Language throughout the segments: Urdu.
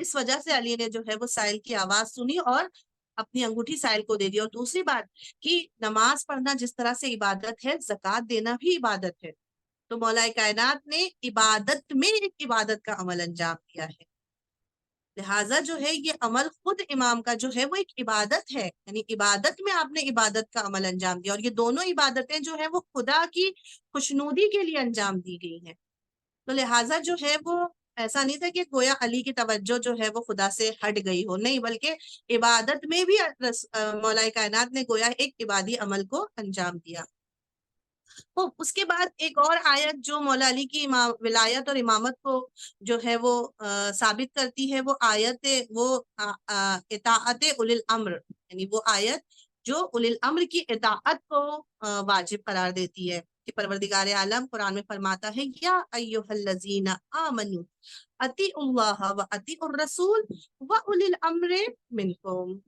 اس وجہ سے علی نے جو ہے وہ سائل کی آواز سنی اور اپنی انگوٹھی سائل کو دے دی۔ اور دوسری بات کہ نماز پڑھنا جس طرح سے عبادت ہے، زکوٰۃ دینا بھی عبادت ہے، تو مولا کائنات نے عبادت میں ایک عبادت کا عمل انجام دیا ہے، لہٰذا جو ہے یہ عمل خود امام کا جو ہے وہ ایک عبادت ہے، یعنی عبادت میں آپ نے عبادت کا عمل انجام دیا، اور یہ دونوں عبادتیں جو ہیں وہ خدا کی خوشنودی کے لیے انجام دی گئی ہیں۔ تو لہٰذا جو ہے وہ ایسا نہیں تھا کہ گویا علی کی توجہ جو ہے وہ خدا سے ہٹ گئی ہو، نہیں، بلکہ عبادت میں بھی مولا کائنات نے گویا ایک عبادی عمل کو انجام دیا۔ تو اس کے بعد ایک اور آیت جو مولا علی کی ولایت اور امامت کو جو ہے وہ ثابت کرتی ہے، وہ آیت وہ اطاعت اولی الامر، یعنی وہ آیت جو اولی الامر کی اطاعت کو واجب قرار دیتی ہے، کہ پروردگار عالم قرآن میں فرماتا ہے یا ایھا الذین آمنوا اطیعوا اللہ و اطیعوا الرسول و اولی الامر منکم،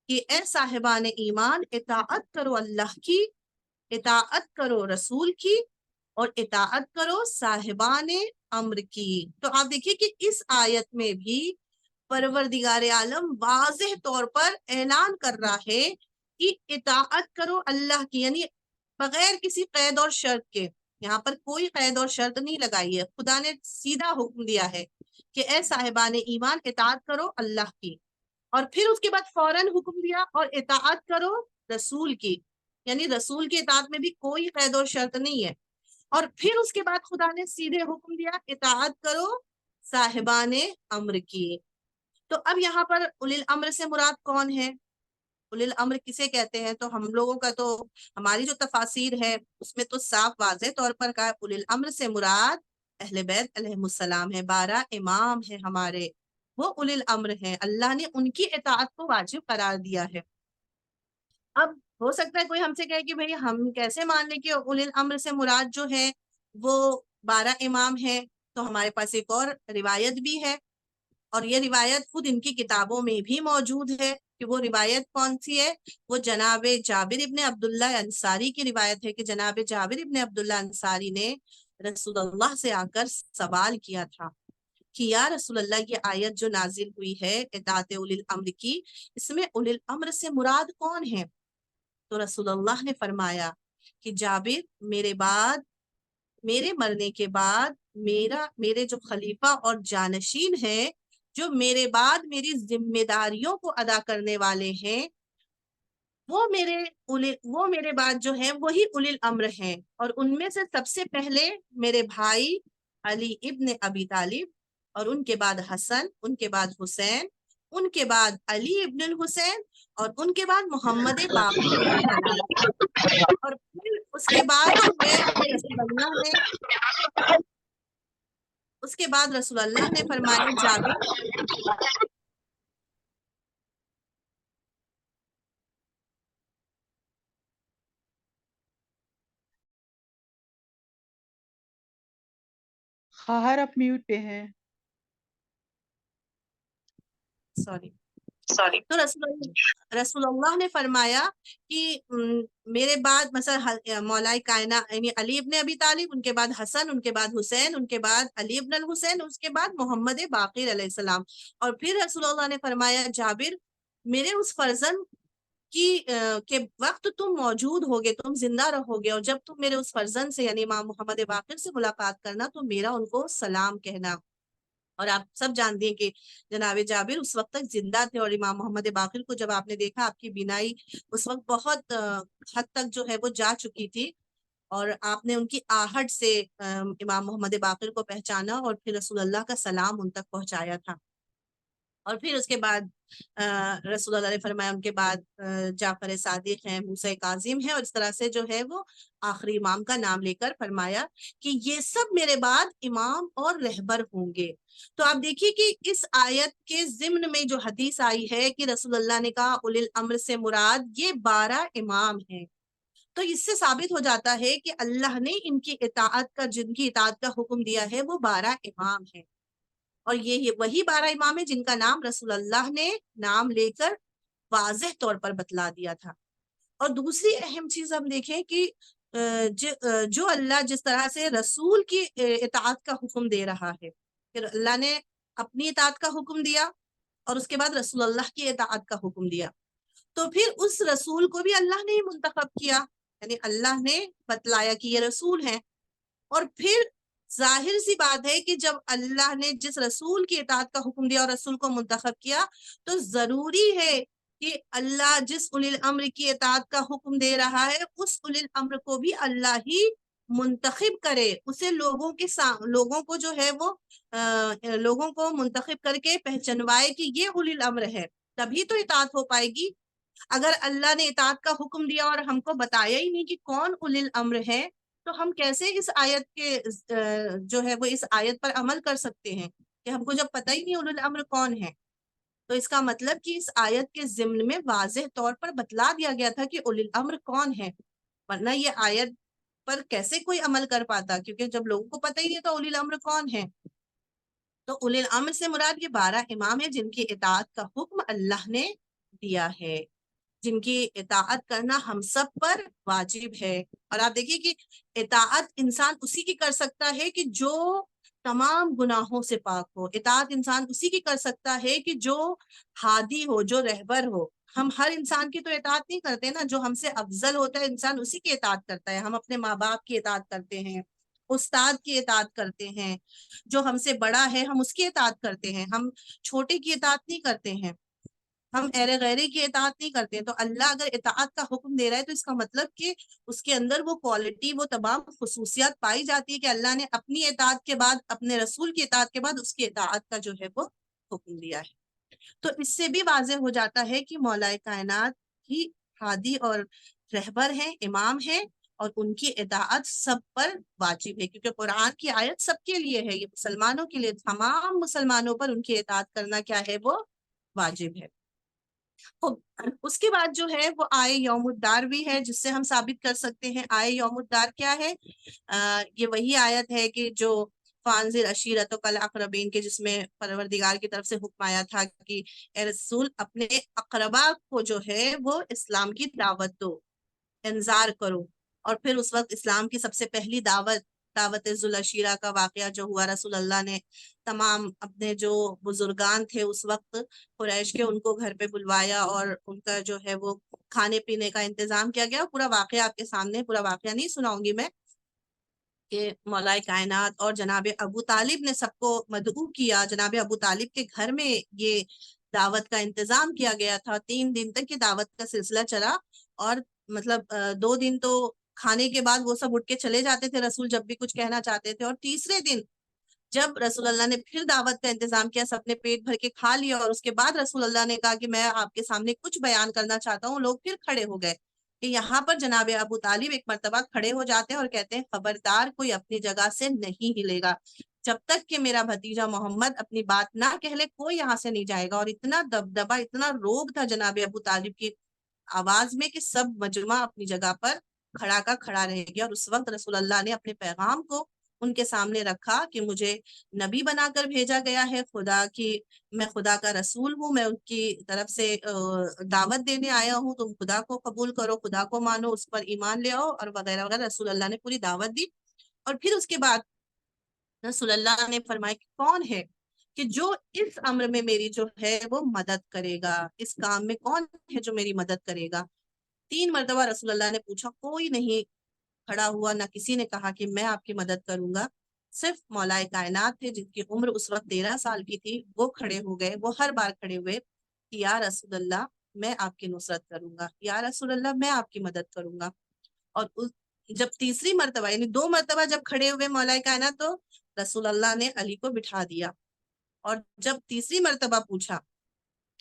کہ اے صاحبان ایمان اطاعت کرو اللہ کی، اطاعت کرو رسول کی، اور اطاعت کرو صاحبان امر کی۔ تو آپ دیکھیے کہ اس آیت میں بھی پروردگار عالم واضح طور پر اعلان کر رہا ہے کہ اطاعت کرو اللہ کی، یعنی بغیر کسی قید اور شرط کے، یہاں پر کوئی قید اور شرط نہیں لگائی ہے، خدا نے سیدھا حکم دیا ہے کہ اے صاحبان ایمان اطاعت کرو اللہ کی، اور پھر اس کے بعد فوراً حکم دیا اور اطاعت کرو رسول کی، یعنی رسول کی اطاعت میں بھی کوئی قید اور شرط نہیں ہے، اور پھر اس کے بعد خدا نے سیدھے حکم دیا اطاعت کرو صاحبان امر کی۔ تو اب یہاں پر اولی الامر سے مراد کون ہے، اولی الامر کسے کہتے ہیں؟ تو ہم لوگوں کا تو ہماری جو تفاسیر ہے اس میں تو صاف واضح طور پر کہا اولی الامر سے مراد اہل بیت علیہم السلام ہے، 12 امام ہیں ہمارے، وہ اولی الامر ہیں، اللہ نے ان کی اطاعت کو واجب قرار دیا ہے۔ اب ہو سکتا ہے کوئی ہم سے کہے کہ بھئی ہم کیسے مان لیں کہ اولی الامر سے مراد جو ہے وہ 12 امام ہے، تو ہمارے پاس ایک اور روایت بھی ہے، اور یہ روایت خود ان کی کتابوں میں بھی موجود ہے، کہ وہ روایت کون سی ہے؟ وہ جناب جابر ابن عبداللہ انصاری کی روایت ہے، کہ جناب جابر ابن عبداللہ انصاری نے رسول اللہ سے آ کر سوال کیا تھا کہ یا رسول اللہ، یہ آیت جو نازل ہوئی ہے اطاعت اولی الامر کی، اس میں اولی الامر سے مراد کون ہے؟ تو رسول اللہ نے فرمایا کہ جابر، میرے مرنے کے بعد میرے جو خلیفہ اور جانشین ہیں، جو میرے بعد میری ذمہ داریوں کو ادا کرنے والے ہیں، وہ میرے بعد جو ہیں وہی اولی الامر ہیں، اور ان میں سے سب سے پہلے میرے بھائی علی ابن ابی طالب، اور ان کے بعد حسن، ان کے بعد حسین، ان کے بعد علی ابن الحسین، اور ان کے بعد محمد باقر علیہ السلام، اور پھر اس کے بعد جو ہے رسول اللہ نے فرمایا جابر، خواہر آپ میوٹ پہ ہیں۔ سوری، تو رسول اللہ نے فرمایا کہ میرے بعد مثلا مولا کائنات یعنی علی ابن ابی طالب، ان کے بعد حسن، ان کے بعد حسین، ان کے بعد علی ابن الحسین، اس کے بعد محمد باقر علیہ السلام، اور پھر رسول اللہ نے فرمایا جابر، میرے اس فرزند کے وقت تم موجود ہوگے، تم زندہ رہو گے، اور جب تم میرے اس فرزند سے یعنی امام محمد باقر سے ملاقات کرنا تو میرا ان کو سلام کہنا۔ اور آپ سب جانتے ہیں کہ جناب جابر اس وقت تک زندہ تھے، اور امام محمد باقر کو جب آپ نے دیکھا، آپ کی بینائی اس وقت بہت حد تک جو ہے وہ جا چکی تھی، اور آپ نے ان کی آہٹ سے امام محمد باقر کو پہچانا، اور پھر رسول اللہ کا سلام ان تک پہنچایا تھا۔ اور پھر اس کے بعد رسول اللہ نے فرمایا ان کے بعد جعفر صادق ہیں، موسیٰ کاظم ہیں، اور اس طرح سے جو ہے وہ آخری امام کا نام لے کر فرمایا کہ یہ سب میرے بعد امام اور رہبر ہوں گے۔ تو آپ دیکھیے کہ اس آیت کے ضمن میں جو حدیث آئی ہے کہ رسول اللہ نے کہا اولی الامر سے مراد یہ 12 امام ہیں، تو اس سے ثابت ہو جاتا ہے کہ اللہ نے ان کی اطاعت کا، جن کی اطاعت کا حکم دیا ہے وہ 12 امام ہیں، اور یہ وہی 12 امام ہیں جن کا نام رسول اللہ نے نام لے کر واضح طور پر بتلا دیا تھا۔ اور دوسری اہم چیز ہم دیکھیں کہ جو اللہ جس طرح سے رسول کی اطاعت کا حکم دے رہا ہے، پھر اللہ نے اپنی اطاعت کا حکم دیا، اور اس کے بعد رسول اللہ کی اطاعت کا حکم دیا، تو پھر اس رسول کو بھی اللہ نے ہی منتخب کیا، یعنی اللہ نے بتلایا کہ یہ رسول ہیں۔ اور پھر ظاہر سی بات ہے کہ جب اللہ نے جس رسول کی اطاعت کا حکم دیا اور رسول کو منتخب کیا، تو ضروری ہے کہ اللہ جس اولی الامر کی اطاعت کا حکم دے رہا ہے اس اولی الامر کو بھی اللہ ہی منتخب کرے، اسے لوگوں کو جو ہے وہ لوگوں کو منتخب کر کے پہچنوائے کہ یہ اولی الامر ہے، تبھی تو اطاعت ہو پائے گی۔ اگر اللہ نے اطاعت کا حکم دیا اور ہم کو بتایا ہی نہیں کہ کون اولی الامر ہے، تو ہم کیسے اس آیت کے جو ہے وہ اس آیت پر عمل کر سکتے ہیں کہ ہم کو جب پتہ ہی نہیں اولی الامر کون ہے؟ تو اس کا مطلب کہ اس آیت کے ضمن میں واضح طور پر بتلا دیا گیا تھا کہ اولی الامر کون ہے، ورنہ یہ آیت پر کیسے کوئی عمل کر پاتا، کیونکہ جب لوگوں کو پتہ ہی نہیں تو اولی الامر کون ہے۔ تو اولی الامر سے مراد یہ 12 امام ہیں جن کی اطاعت کا حکم اللہ نے دیا ہے، جن کی اطاعت کرنا ہم سب پر واجب ہے۔ اور آپ دیکھیے کہ اطاعت انسان اسی کی کر سکتا ہے کہ جو تمام گناہوں سے پاک ہو، اطاعت انسان اسی کی کر سکتا ہے کہ جو ہادی ہو، جو رہبر ہو۔ ہم ہر انسان کی تو اطاعت نہیں کرتے نا، جو ہم سے افضل ہوتا ہے انسان اسی کی اطاعت کرتا ہے۔ ہم اپنے ماں باپ کی اطاعت کرتے ہیں، استاد کی اطاعت کرتے ہیں، جو ہم سے بڑا ہے ہم اس کی اطاعت کرتے ہیں، ہم چھوٹے کی اطاعت نہیں کرتے ہیں، ہم ایرے غیرے کی اطاعت نہیں کرتے ہیں۔ تو اللہ اگر اطاعت کا حکم دے رہا ہے تو اس کا مطلب کہ اس کے اندر وہ کوالٹی، وہ تمام خصوصیات پائی جاتی ہے کہ اللہ نے اپنی اطاعت کے بعد، اپنے رسول کی اطاعت کے بعد اس کی اطاعت کا جو ہے وہ حکم دیا ہے۔ تو اس سے بھی واضح ہو جاتا ہے کہ مولا کائنات ہی ہادی اور رہبر ہیں، امام ہیں، اور ان کی اطاعت سب پر واجب ہے، کیونکہ قرآن کی آیت سب کے لیے ہے، یہ مسلمانوں کے لیے، تمام مسلمانوں پر ان کی اطاعت کرنا کیا ہے، وہ واجب ہے۔ اس کے بعد جو ہے وہ آئے یوم الدار بھی ہے، جس سے ہم ثابت کر سکتے ہیں۔ آئے یوم الدار کیا ہے؟ یہ وہی آیت ہے کہ جو فانذر عشیرتک الاقربین کے، جس میں پروردگار کی طرف سے حکم آیا تھا کہ اے رسول اپنے اقربا کو جو ہے وہ اسلام کی دعوت دو، انذار کرو۔ اور پھر اس وقت اسلام کی سب سے پہلی دعوت ذوالعشیرہ کا واقعہ جو ہوا، رسول اللہ نے تمام اپنے جو بزرگان تھے اس وقت قریش کے، ان کو گھر پہ بلوایا اور ان کا جو ہے وہ کھانے پینے کا انتظام کیا گیا۔ پورا واقعہ آپ کے سامنے، پورا واقعہ نہیں سناؤں گی میں، کہ مولا کائنات اور جناب ابو طالب نے سب کو مدعو کیا، جناب ابو طالب کے گھر میں یہ دعوت کا انتظام کیا گیا تھا۔ 3 دن تک یہ دعوت کا سلسلہ چلا، اور مطلب 2 دن تو کھانے کے بعد وہ سب اٹھ کے چلے جاتے تھے رسول جب بھی کچھ کہنا چاہتے تھے، اور تیسرے دن جب رسول اللہ نے پھر دعوت کا انتظام کیا، سب نے پیٹ بھر کے کھا لیا، اور اس کے بعد رسول اللہ نے کہا کہ میں آپ کے سامنے کچھ بیان کرنا چاہتا ہوں، لوگ پھر کھڑے ہو گئے کہ یہاں پر جناب ابو طالب ایک مرتبہ کھڑے ہو جاتے ہیں اور کہتے ہیں خبردار کوئی اپنی جگہ سے نہیں ہلے گا، جب تک کہ میرا بھتیجا محمد اپنی بات نہ کہہ لے کوئی یہاں سے نہیں جائے گا۔ اور اتنا دبدبا، اتنا روب تھا جناب ابو طالب کی آواز میں کہ سب مجمع اپنی جگہ پر کھڑا کا کھڑا رہ گیا۔ اور اس وقت رسول اللہ نے اپنے پیغام کو ان کے سامنے رکھا کہ مجھے نبی بنا کر بھیجا گیا ہے، میں خدا کا رسول ہوں، میں ان کی طرف سے دعوت دینے آیا ہوں، تم خدا کو قبول کرو، خدا کو مانو، اس پر ایمان لے آؤ، اور وغیرہ وغیرہ۔ رسول اللہ نے پوری دعوت دی، اور پھر اس کے بعد رسول اللہ نے فرمایا کہ کون ہے کہ جو اس امر میں میری جو ہے وہ مدد کرے گا، اس کام میں کون ہے جو میری مدد کرے گا؟ 3 مرتبہ رسول اللہ نے پوچھا، کوئی نہیں کھڑا ہوا، نہ کسی نے کہا کہ میں آپ کی مدد کروں گا، صرف مولا کائنات تھے جن کی عمر اس وقت 13 سال کی تھی، وہ کھڑے ہو گئے، وہ ہر بار کھڑے ہوئے کہ یا رسول اللہ میں آپ کی نصرت کروں گا، یا رسول اللہ میں آپ کی مدد کروں گا۔ اور جب تیسری مرتبہ، یعنی 2 مرتبہ جب کھڑے ہوئے مولا کائنات، تو رسول اللہ نے علی کو بٹھا دیا، اور جب تیسری مرتبہ پوچھا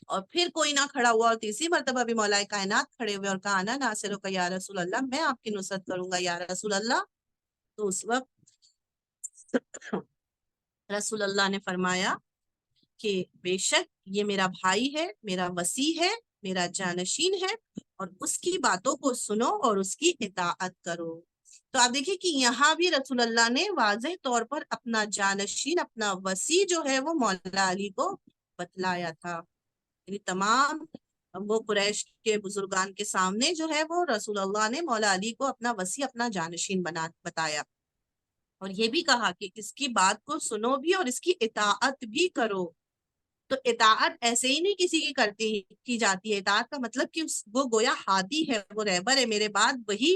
اور پھر کوئی نہ کھڑا ہوا، اور تیسری مرتبہ بھی مولا کائنات کھڑے ہوئے اور کہا انا ناصرک یا رسول اللہ، میں آپ کی نصرت کروں گا یا رسول اللہ، تو اس وقت رسول اللہ نے فرمایا کہ بے شک یہ میرا بھائی ہے، میرا وصی ہے، میرا جانشین ہے، اور اس کی باتوں کو سنو اور اس کی اطاعت کرو۔ تو آپ دیکھیں کہ یہاں بھی رسول اللہ نے واضح طور پر اپنا جانشین، اپنا وصی جو ہے وہ مولا علی کو بتلایا تھا، یعنی تمام وہ قریش کے بزرگان کے سامنے جو ہے وہ رسول اللہ نے مولا علی کو اپنا وصی، اپنا جانشین بتایا، اور یہ بھی کہا کہ اس کی بات کو سنو بھی اور اس کی اطاعت بھی کرو۔ تو اطاعت ایسے ہی نہیں کسی کی جاتی ہے. اطاعت کا مطلب کہ وہ گویا ہادی ہے، وہ رہبر ہے، میرے بعد وہی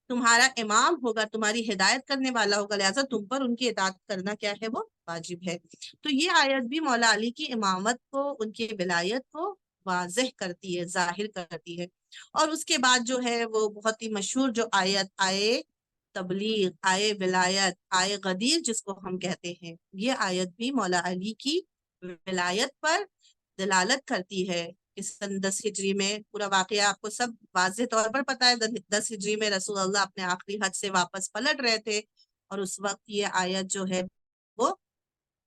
تمہارا امام ہوگا، تمہاری ہدایت کرنے والا ہوگا، لہٰذا تم پر ان کی اطاعت کرنا کیا ہے، وہ واجب ہے. تو یہ آیت بھی مولا علی کی امامت کو، ان کی ولایت کو واضح کرتی ہے، ظاہر کرتی ہے. اور اس کے بعد جو ہے وہ بہت ہی مشہور جو آیت آئے تبلیغ، آئے ولایت، آئے غدیر جس کو ہم کہتے ہیں، یہ آیت بھی مولا علی کی ولایت پر دلالت کرتی ہے. کہ سن 10 ہجری میں پورا واقعہ آپ کو سب واضح طور پر پتا ہے. 10 ہجری میں رسول اللہ اپنے آخری حج سے واپس پلٹ رہے تھے، اور اس وقت یہ آیت جو ہے وہ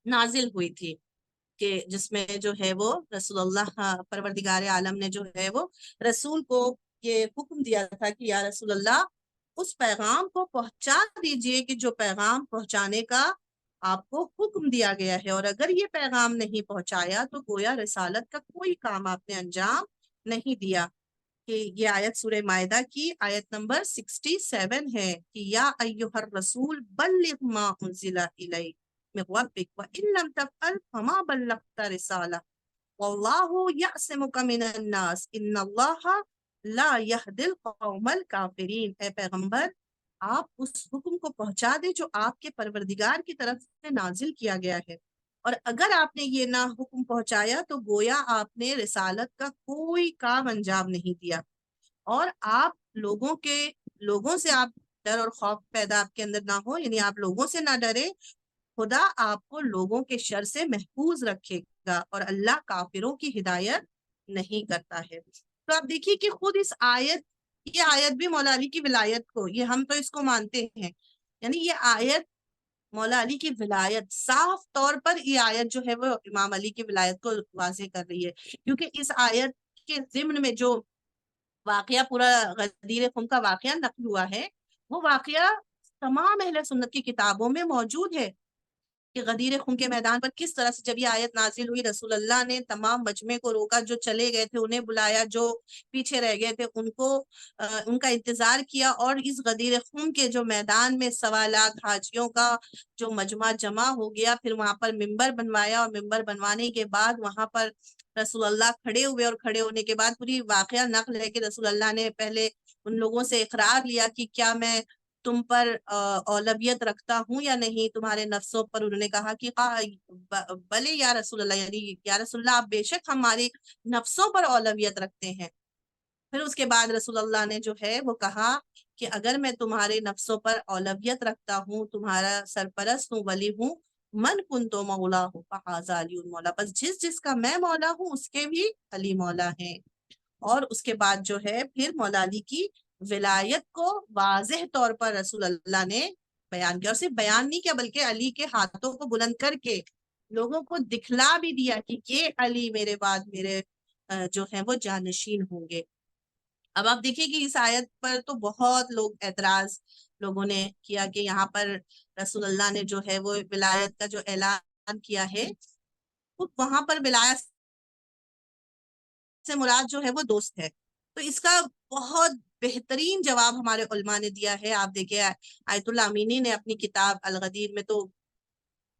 نازل ہوئی تھی، کہ جس میں جو ہے وہ رسول اللہ پروردگار عالم نے جو ہے وہ رسول کو یہ حکم دیا تھا کہ یا رسول اللہ اس پیغام کو پہنچا دیجئے کہ جو پیغام پہنچانے کا آپ کو حکم دیا گیا ہے، اور اگر یہ پیغام نہیں پہنچایا تو گویا رسالت کا کوئی کام آپ نے انجام نہیں دیا. کہ یہ آیت سورہ مائدہ کی آیت نمبر 67 ہے کہ یا ایھا الرسول بلغ ما انزل الیک من ربک وان لم تفعل فما بلغت رسالہ واللہ یعصمک من الناس ان اللہ لا یہدی القوم الکافرین. اے پیغمبر آپ اس حکم کو پہنچا دیں جو آپ کے پروردگار کی طرف سے نازل کیا گیا ہے، اور اگر آپ نے یہ نہ حکم پہنچایا تو گویا آپ نے رسالت کا کوئی کام انجام نہیں دیا. اور آپ لوگوں سے آپ ڈر اور خوف پیدا آپ کے اندر نہ ہو، یعنی آپ لوگوں سے نہ ڈرے. خدا آپ کو لوگوں کے شر سے محفوظ رکھے گا، اور اللہ کافروں کی ہدایت نہیں کرتا ہے. تو آپ دیکھیے کہ خود یہ آیت بھی مولا علی کی ولایت کو، یہ ہم تو اس کو مانتے ہیں، یعنی یہ آیت مولا علی کی ولایت، صاف طور پر یہ آیت جو ہے وہ امام علی کی ولایت کو واضح کر رہی ہے. کیونکہ اس آیت کے ضمن میں جو واقعہ پورا غدیر خم کا واقعہ نقل ہوا ہے، وہ واقعہ تمام اہل سنت کی کتابوں میں موجود ہے کہ غدیر خم کے میدان پر کس طرح سے جب یہ آیت نازل ہوئی، رسول اللہ نے تمام مجمع کو روکا، جو چلے گئے تھے انہیں بلایا، جو پیچھے رہ گئے تھے ان کا انتظار کیا، اور اس غدیر خم کے جو میدان میں 1.25 لاکھ حاجیوں کا جو مجمع جمع ہو گیا، پھر وہاں پر ممبر بنوایا، اور ممبر بنوانے کے بعد وہاں پر رسول اللہ کھڑے ہوئے، اور کھڑے ہونے کے بعد پوری واقعہ نقل ہے کہ رسول اللہ نے پہلے ان لوگوں سے اقرار لیا کہ کیا میں تم پر اولویت رکھتا ہوں یا نہیں، تمہارے نفسوں پر. انہوں نے کہا کہ بلے یا رسول اللہ، یعنی یا رسول اللہ آپ بے شک ہماری نفسوں پر اولویت رکھتے ہیں. پھر اس کے بعد رسول اللہ نے جو ہے وہ کہا کہ اگر میں تمہارے نفسوں پر اولویت رکھتا ہوں، تمہارا سرپرست ہوں، ولی ہوں، من کن تو مولا ہوں فہذا علی مولا، بس جس کا میں مولا ہوں اس کے بھی علی مولا ہیں. اور اس کے بعد جو ہے پھر مولا علی کی ولایت کو واضح طور پر رسول اللہ نے بیان کیا، اور صرف بیان نہیں کیا بلکہ علی کے ہاتھوں کو بلند کر کے لوگوں کو دکھلا بھی دیا کہ یہ علی میرے بعد میرے جو ہیں وہ جانشین ہوں گے. اب آپ دیکھیے کہ اس آیت پر تو بہت لوگ اعتراض لوگوں نے کیا کہ یہاں پر رسول اللہ نے جو ہے وہ ولایت کا جو اعلان کیا ہے، وہاں پر ولایت سے مراد جو ہے وہ دوست ہے. تو اس کا بہت بہترین جواب ہمارے علماء نے دیا ہے. آپ دیکھیں آیت اللہ امینی نے اپنی کتاب الغدیر میں تو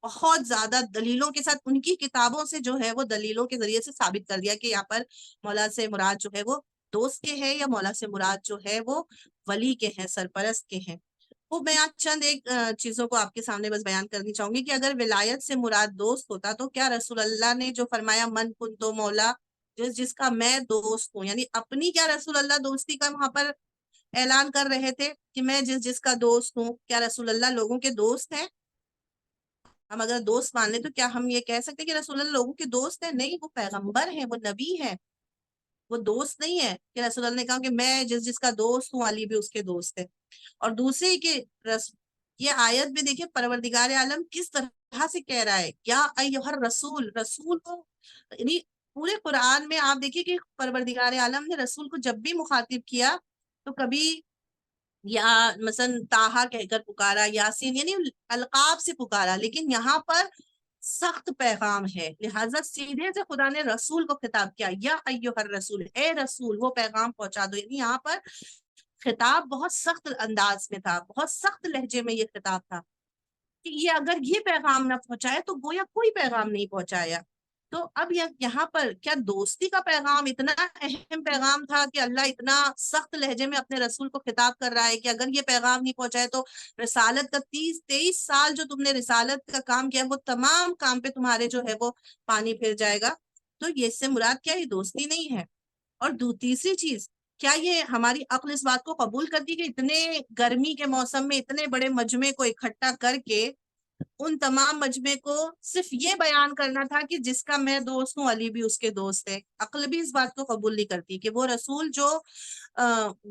بہت زیادہ دلیلوں کے ساتھ ان کی کتابوں سے جو ہے وہ دلیلوں کے ذریعے سے ثابت کر دیا کہ یہاں پر مولا سے مراد جو ہے وہ دوست کے ہیں، یا مولا سے مراد جو ہے وہ ولی کے ہیں، سرپرست کے ہیں. وہ میں آج چند ایک چیزوں کو آپ کے سامنے بس بیان کرنی چاہوں گی کہ اگر ولایت سے مراد دوست ہوتا تو کیا رسول اللہ نے جو فرمایا من کن تو مولا، جس کا میں دوست ہوں، یعنی اپنی کیا رسول اللہ دوستی کا وہاں پر اعلان کر رہے تھے کہ میں جس کا دوست ہوں، کیا رسول اللہ لوگوں کے دوست ہیں؟ ہم اگر دوست مان لیں تو کیا ہم یہ کہہ سکتے کہ رسول اللہ لوگوں کے دوست ہیں؟ نہیں، وہ پیغمبر ہیں، وہ نبی ہیں، وہ دوست نہیں ہے. کہ رسول اللہ نے کہا کہ میں جس کا دوست ہوں علی بھی اس کے دوست ہے. اور دوسری کہ یہ آیت بھی دیکھیں پروردگار عالم کس طرح سے کہہ رہا ہے، یا ایھا الرسول، رسول کو، یعنی پورے قرآن میں آپ دیکھیے کہ پروردگار عالم نے رسول کو جب بھی مخاطب کیا تو کبھی یا مثلا طٰہٰ کہہ کر پکارا، یاسین، یعنی القاب سے پکارا، لیکن یہاں پر سخت پیغام ہے، لہٰذا سیدھے سے خدا نے رسول کو خطاب کیا، یا ایھا الرسول، اے رسول وہ پیغام پہنچا دو. یعنی یہاں پر خطاب بہت سخت انداز میں تھا، بہت سخت لہجے میں یہ خطاب تھا کہ یہ اگر یہ پیغام نہ پہنچایا تو گویا کوئی پیغام نہیں پہنچایا. تو اب یہاں پر کیا دوستی کا پیغام اتنا اہم پیغام تھا کہ اللہ اتنا سخت لہجے میں اپنے رسول کو خطاب کر رہا ہے کہ اگر یہ پیغام نہیں پہنچائے تو رسالت کا 23 سال جو تم نے رسالت کا کام کیا وہ تمام کام پہ تمہارے جو ہے وہ پانی پھر جائے گا. تو یہ اس سے مراد کیا یہ دوستی نہیں ہے. اور تیسری چیز, کیا یہ ہماری عقل اس بات کو قبول کرتی کہ اتنے گرمی کے موسم میں اتنے بڑے مجمع کو اکٹھا کر کے ان تمام مجمع کو صرف یہ بیان کرنا تھا کہ جس کا میں دوست ہوں علی بھی اس کے دوست ہے؟ عقل بھی اس بات کو قبول نہیں کرتی کہ وہ رسول جو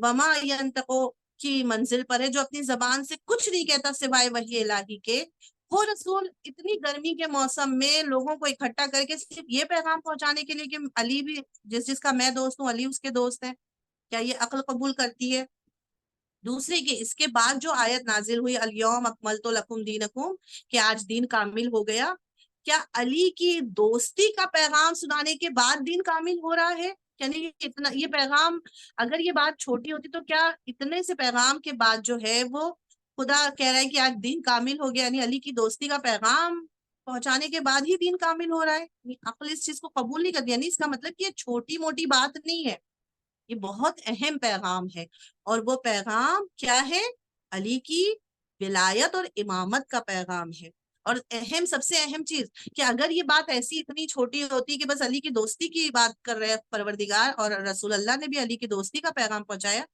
وما ینطقو کی منزل پر ہے, جو اپنی زبان سے کچھ نہیں کہتا سوائے وحی الہی کے, وہ رسول اتنی گرمی کے موسم میں لوگوں کو اکٹھا کر کے صرف یہ پیغام پہنچانے کے لیے کہ علی بھی جس کا میں دوست ہوں علی اس کے دوست ہیں, کیا یہ عقل قبول کرتی ہے؟ دوسری کہ اس کے بعد جو آیت نازل ہوئی الیوم اکملت لکم دینکم, کہ آج دین کامل ہو گیا, کیا علی کی دوستی کا پیغام سنانے کے بعد دین کامل ہو رہا ہے؟ یعنی اتنا یہ پیغام, اگر یہ بات چھوٹی ہوتی تو کیا اتنے سے پیغام کے بعد جو ہے وہ خدا کہہ رہا ہے کہ آج دین کامل ہو گیا, یعنی علی کی دوستی کا پیغام پہنچانے کے بعد ہی دین کامل ہو رہا ہے؟ عقل اس چیز کو قبول نہیں کرتی. یعنی اس کا مطلب کہ یہ چھوٹی موٹی بات نہیں ہے, یہ بہت اہم پیغام ہے. اور وہ پیغام کیا ہے؟ علی کی ولایت اور امامت کا پیغام ہے. اور سب سے اہم چیز کہ اگر یہ بات ایسی اتنی چھوٹی ہوتی کہ بس علی کی دوستی کی بات کر رہے پروردگار اور رسول اللہ نے بھی علی کی دوستی کا پیغام پہنچایا,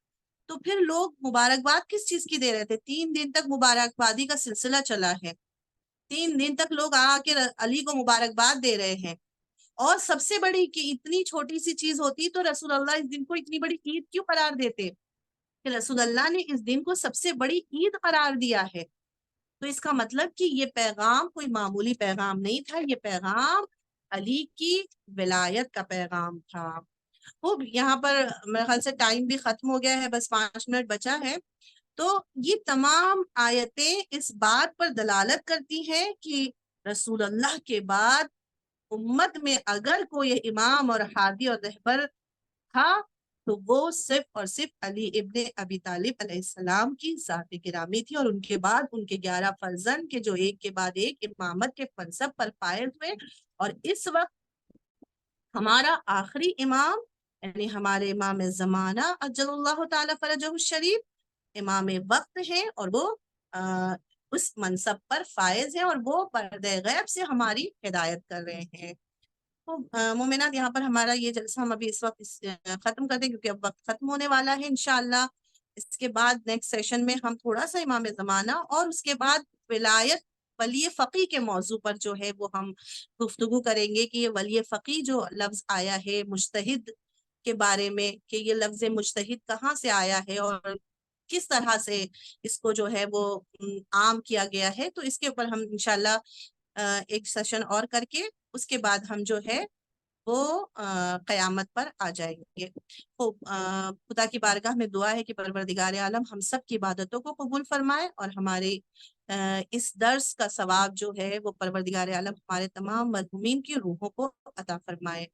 تو پھر لوگ مبارکباد کس چیز کی دے رہے تھے؟ 3 دن تک مبارکبادی کا سلسلہ چلا ہے, 3 دن تک لوگ آ کے علی کو مبارکباد دے رہے ہیں. اور سب سے بڑی کہ اتنی چھوٹی سی چیز ہوتی تو رسول اللہ اس دن کو اتنی بڑی عید کیوں قرار دیتے کہ رسول اللہ نے اس دن کو سب سے بڑی عید قرار دیا ہے. تو اس کا مطلب کہ یہ پیغام کوئی معمولی پیغام نہیں تھا, یہ پیغام علی کی ولایت کا پیغام تھا. وہ یہاں پر میرے خیال سے ٹائم بھی ختم ہو گیا ہے, بس 5 منٹ بچا ہے. تو یہ تمام آیتیں اس بات پر دلالت کرتی ہیں کہ رسول اللہ کے بعد امت میں اگر کوئی امام اور ہادی اور رہبر تھا تو وہ صرف اور صرف علی ابن ابی طالب علیہ السلام کی ذات گرامی تھی, اور ان کے بعد ان کے 11 فرزند کے جو ایک کے بعد ایک امامت کے منصب پر فائز ہوئے. اور اس وقت ہمارا آخری امام یعنی ہمارے امام زمانہ اجل اللہ تعالی فرجہ الشریف امام وقت ہیں, اور وہ اس منصب پر فائز ہیں, اور وہ پردہ غیب سے ہماری ہدایت کر رہے ہیں. تو مومنات یہاں پر ہمارا یہ جلسہ ہم ابھی اس وقت ختم کر دیں کیونکہ اب وقت ختم ہونے والا ہے. انشاءاللہ اس کے بعد نیکسٹ سیشن میں ہم تھوڑا سا امام زمانہ اور اس کے بعد ولایت ولی فقی کے موضوع پر جو ہے وہ ہم گفتگو کریں گے کہ یہ ولی فقی جو لفظ آیا ہے مجتہد کے بارے میں, کہ یہ لفظ مجتہد کہاں سے آیا ہے اور کس طرح سے اس کو جو ہے وہ عام کیا گیا ہے. تو اس کے اوپر ہم انشاءاللہ ایک سیشن اور کر کے اس کے بعد ہم جو ہے وہ قیامت پر آ جائیں گے. خدا کی بارگاہ میں دعا ہے کہ پروردگار عالم ہم سب کی عبادتوں کو قبول فرمائے, اور ہمارے اس درس کا ثواب جو ہے وہ پروردگار عالم ہمارے تمام مرحومین کی روحوں کو عطا فرمائے.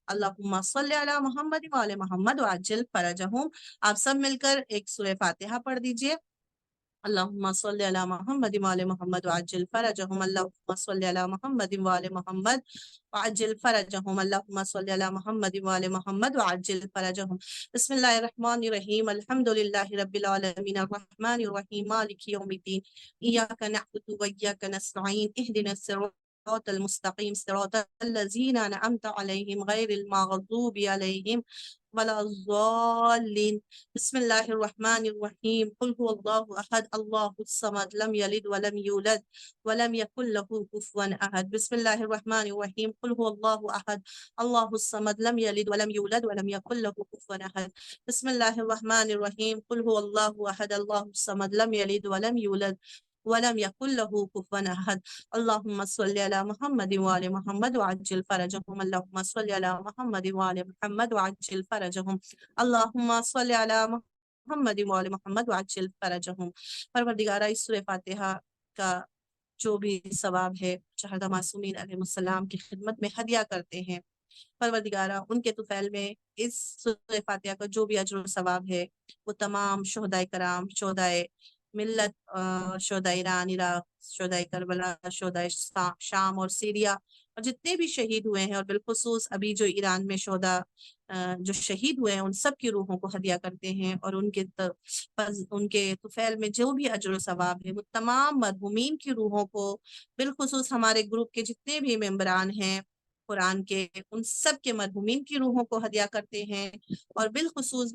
اللہم صلی علی محمد وعلی محمد وعجل فرجہم. آپ سب مل کر ایک سورہ فاتحہ پڑھ دیجئے. اللہم صلی علی محمد وعلی محمد وعجل فرجہم. اللہم صلی علی محمد وعلی محمد وعجل فرجہم. اللہم صلی علی محمد وعلی محمد وعجل فرجہم. بسم اللہ الرحمن الرحیم. الحمدللہ رب العالمین الرحمن الرحیم مالک یوم الدین. ایاک نعبد وایاک نستعین. اہدنا الصراط المستقیم صراط الذین انعمت علیہم غیر المغضوب علیہم ولا الضالین. بسم اللہ الرحمن الرحیم. قل هو اللہ احد اللہ الصمد لم یلد ولم یولد ولم یکن له کفوا احد. بسم اللہ الرحمن الرحیم. قل هو اللہ احد اللہ الصمد لم یلد ولم یولد ولم یکن له کفوا احد. بسم اللہ الرحمن الرحیم. قل هو اللہ احد اللہ الصمد لم یلد ولم یولد ولم یکن له کفوا احد. اللہم صلی علی محمد وعلی محمد وعجل فرجہم. اللہم صلی علی محمد وعلی محمد وعجل فرجہم. اللہم صلی علی محمد وعلی محمد وعجل فرجہم. پروردگارہ اس سورہ فاتحہ کا جو بھی ثواب ہے شہداء معصومین علیہ السلام کی خدمت میں ہدیہ کرتے ہیں. پروردگارہ ان کے طفیل میں اس سورہ فاتحہ کا جو بھی اجر و ثواب ہے وہ تمام شہداء کرام, شہداء ملت, شہداء ایران, عراق, شہداء کربلا, شہداء شام اور سیریا اور جتنے بھی شہید ہوئے ہیں، اور بالخصوص ابھی جو ایران میں جو شہید ہوئے ہیں، ان سب کی روحوں کو ہدیہ کرتے ہیں، اور ان کے طفیل میں جو بھی اجر و ثواب ہے وہ تمام مرحومین کی روحوں کو، بالخصوص ہمارے گروپ کے جتنے بھی ممبران ہیں قرآن کے، ان سب کے مرحومین کی روحوں کو ہدیہ کرتے ہیں، اور بالخصوص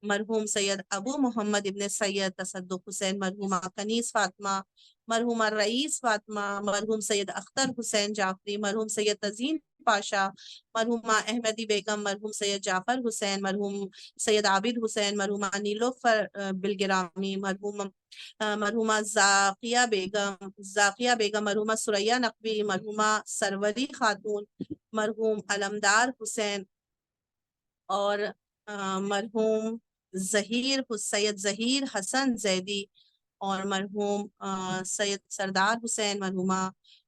مرحوم سید ابو محمد ابن سید تصدق حسین، مرحومہ کنیز فاطمہ، مرحومہ رئیس فاطمہ، مرحوم سید اختر حسین جعفری، مرحوم سید تزین پاشا، مرحومہ احمدی بیگم، مرحوم سید جعفر حسین، مرحوم سید عابد حسین، مرحومہ نیلوفر بالگرامی، مرحومہ ذاقیہ بیگم، مرحومہ ثریا نقوی، مرحومہ سروری خاتون، مرحوم علمدار حسین، اور مرحوم سید ظہیر حسن زیدی، اور مرحوم سید سردار حسین، مرحومہ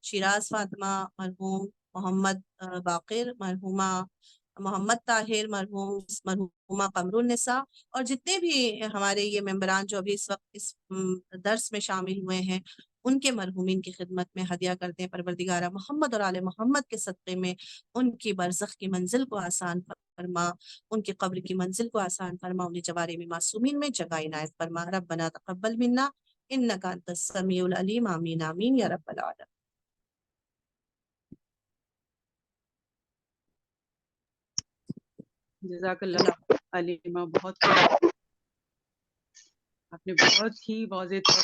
شیراز فاطمہ، مرحوم محمد باقر، مرحومہ محمد طاہر، مرحومہ قمر النساء، اور جتنے بھی ہمارے یہ ممبران جو ابھی اس وقت اس درس میں شامل ہوئے ہیں، ان کے مرحومین کی خدمت میں ہدیہ کرتے ہیں۔ پروردگارہ محمد اور آل محمد کے صدقے میں ان کی برزخ کی منزل کو آسان فرما، ان کی قبر کی منزل کو آسان فرما، انہیں جوارے میں معصومین میں جگہ عنایت فرما۔ ربنا تقبل منا انک انت السمیع العلیم، آمین آمین یا رب العالمین۔ جزاک اللہ علیمہ، آپ نے بہت ہی واضح طور